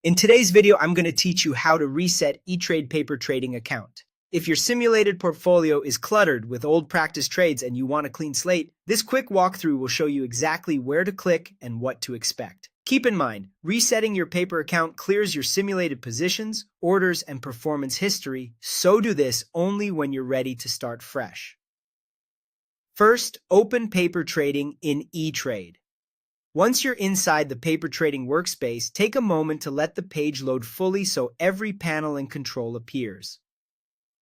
In today's video, I'm going to teach you how to reset ETrade paper trading account. If your simulated portfolio is cluttered with old practice trades and you want a clean slate, this quick walkthrough will show you exactly where to click and what to expect. Keep in mind, resetting your paper account clears your simulated positions, orders, and performance history, so do this only when you're ready to start fresh. First, open paper trading in ETrade. Once you're inside the paper trading workspace, take a moment to let the page load fully so every panel and control appears.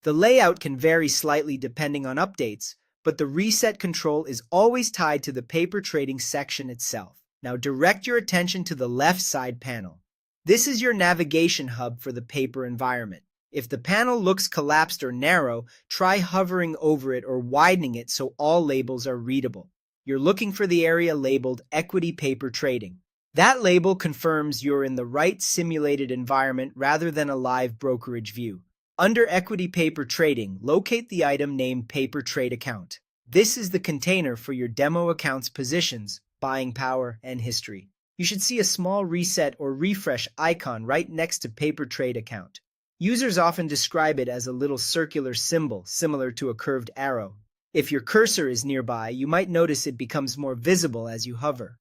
The layout can vary slightly depending on updates, but the reset control is always tied to the paper trading section itself. Now direct your attention to the left side panel. This is your navigation hub for the paper environment. If the panel looks collapsed or narrow, try hovering over it or widening it so all labels are readable. You're looking for the area labeled Equity Paper Trading. That label confirms you're in the right simulated environment rather than a live brokerage view. Under Equity Paper Trading, locate the item named Paper Trade Account. This is the container for your demo account's positions, buying power, and history. You should see a small reset or refresh icon right next to Paper Trade Account. Users often describe it as a little circular symbol similar to a curved arrow. If your cursor is nearby, you might notice it becomes more visible as you hover.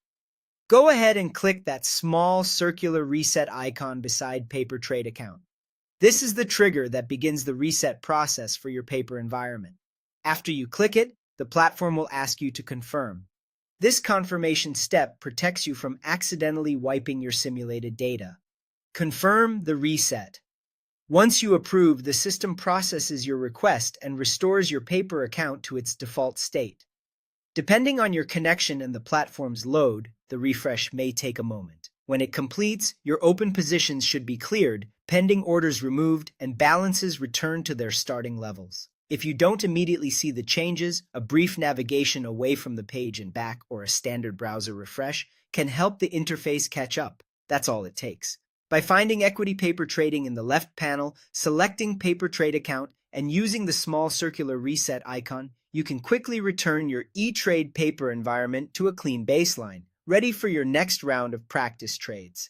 Go ahead and click that small circular reset icon beside Paper Trade Account. This is the trigger that begins the reset process for your paper environment. After you click it, the platform will ask you to confirm. This confirmation step protects you from accidentally wiping your simulated data. Confirm the reset. Once you approve, the system processes your request and restores your paper account to its default state. Depending on your connection and the platform's load, the refresh may take a moment. When it completes, your open positions should be cleared, pending orders removed, and balances returned to their starting levels. If you don't immediately see the changes, a brief navigation away from the page and back or a standard browser refresh can help the interface catch up. That's all it takes. By finding equity paper trading in the left panel, selecting Paper Trade Account, and using the small circular reset icon, you can quickly return your ETrade paper environment to a clean baseline, ready for your next round of practice trades.